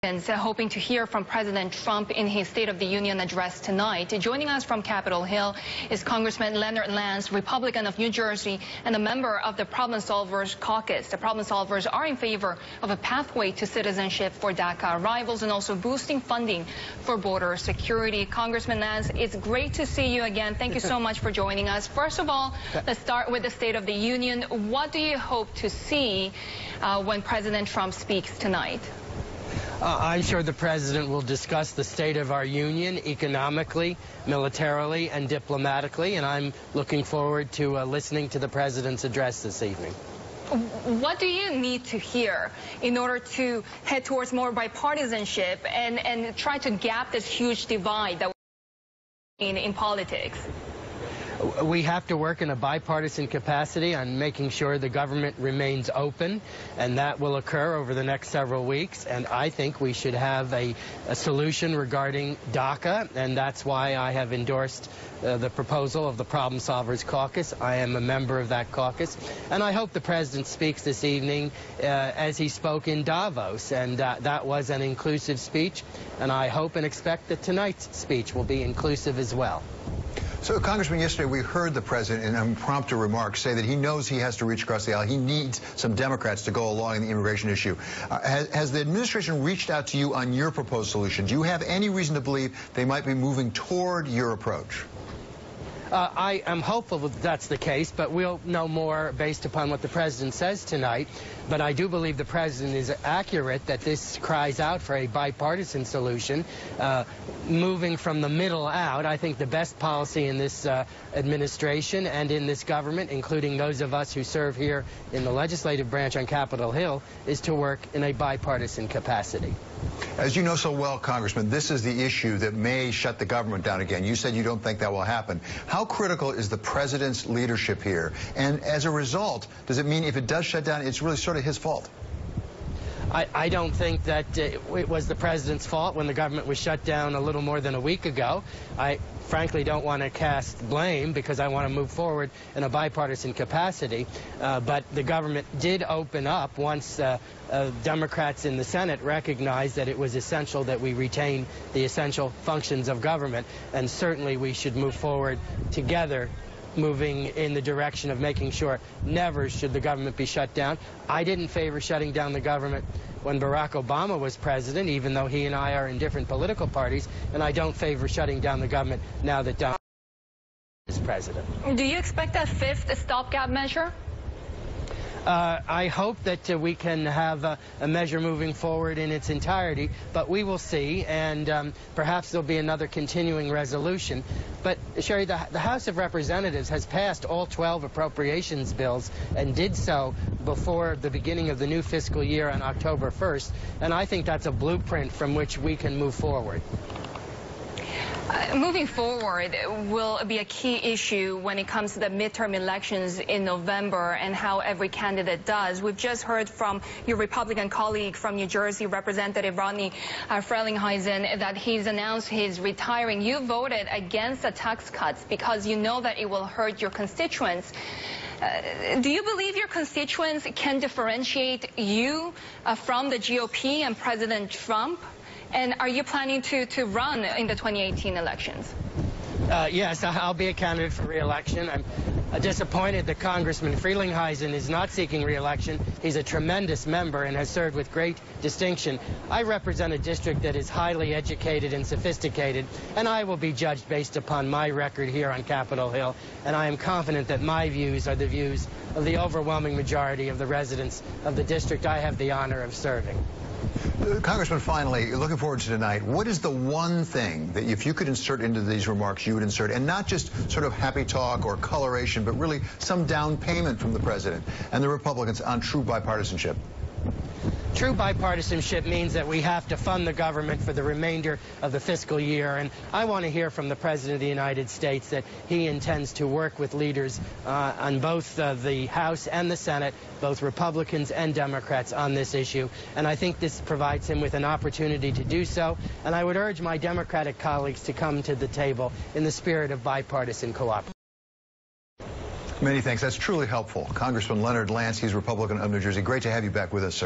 Hoping to hear from President Trump in his State of the Union address tonight. Joining us from Capitol Hill is Congressman Lance, Republican of New Jersey, and a member of the Problem Solvers Caucus. The Problem Solvers are in favor of a pathway to citizenship for DACA arrivals and also boosting funding for border security. Congressman Lance, it's great to see you again. Thank you so much for joining us. First of all, let's start with the State of the Union. What do you hope to see when President Trump speaks tonight? I'm sure the president will discuss the state of our union economically, militarily, and diplomatically, and I'm looking forward to listening to the president's address this evening. What do you need to hear in order to head towards more bipartisanship and try to gap this huge divide that we're in politics? We have to work in a bipartisan capacity on making sure the government remains open, and that will occur over the next several weeks. And I think we should have a solution regarding DACA, and that's why I have endorsed the proposal of the Problem Solvers Caucus. I am a member of that caucus, and I hope the president speaks this evening as he spoke in Davos, and that was an inclusive speech, and I hope and expect that tonight's speech will be inclusive as well. So, Congressman, yesterday we heard the president in impromptu remarks say that he knows he has to reach across the aisle. He needs some Democrats to go along in the immigration issue. Has the administration reached out to you on your proposed solution? Do you have any reason to believe they might be moving toward your approach? I am hopeful that that's the case, but we'll know more based upon what the president says tonight. But I do believe the president is accurate that this cries out for a bipartisan solution, moving from the middle out. I think the best policy in this administration and in this government, including those of us who serve here in the legislative branch on Capitol Hill, is to work in a bipartisan capacity. As you know so well, Congressman, this is the issue that may shut the government down again. You said you don't think that will happen. How critical is the president's leadership here? And as a result, does it mean if it does shut down, it's really sort of his fault? I don't think that it was the president's fault when the government was shut down a little more than a week ago. I frankly don't want to cast blame because I want to move forward in a bipartisan capacity. But the government did open up once Democrats in the Senate recognized that it was essential that we retain the essential functions of government. And certainly we should move forward together, moving in the direction of making sure never should the government be shut down. I didn't favor shutting down the government when Barack Obama was president, even though he and I are in different political parties, and I don't favor shutting down the government now that Donald Trump is president. Do you expect a fifth stopgap measure? I hope that we can have a measure moving forward in its entirety, but we will see, and perhaps there'll be another continuing resolution. But, Sherry, the House of Representatives has passed all 12 appropriations bills and did so before the beginning of the new fiscal year on October 1st, and I think that's a blueprint from which we can move forward. Moving forward will be a key issue when it comes to the midterm elections in November and how every candidate does. We've just heard from your Republican colleague from New Jersey, Representative Rodney Frelinghuysen, that he's announced he's retiring. You voted against the tax cuts because you know that it will hurt your constituents. Do you believe your constituents can differentiate you from the GOP and President Trump? And are you planning to run in the 2018 elections? Yes, I'll be a candidate for re-election. I'm disappointed that Congressman Frelinghuysen is not seeking re-election. He's a tremendous member and has served with great distinction. I represent a district that is highly educated and sophisticated, and I will be judged based upon my record here on Capitol Hill, and I am confident that my views are the views of the overwhelming majority of the residents of the district I have the honor of serving. Congressman, finally, looking forward to tonight, what is the one thing that if you could insert into these remarks you would insert, and not just sort of happy talk or coloration, but really some down payment from the president and the Republicans on true bipartisanship? True bipartisanship means that we have to fund the government for the remainder of the fiscal year, and I want to hear from the President of the United States that he intends to work with leaders on both the House and the Senate, both Republicans and Democrats, on this issue, and I think this provides him with an opportunity to do so, and I would urge my Democratic colleagues to come to the table in the spirit of bipartisan cooperation. Many thanks. That's truly helpful. Congressman Leonard Lance, he's Republican of New Jersey. Great to have you back with us, sir.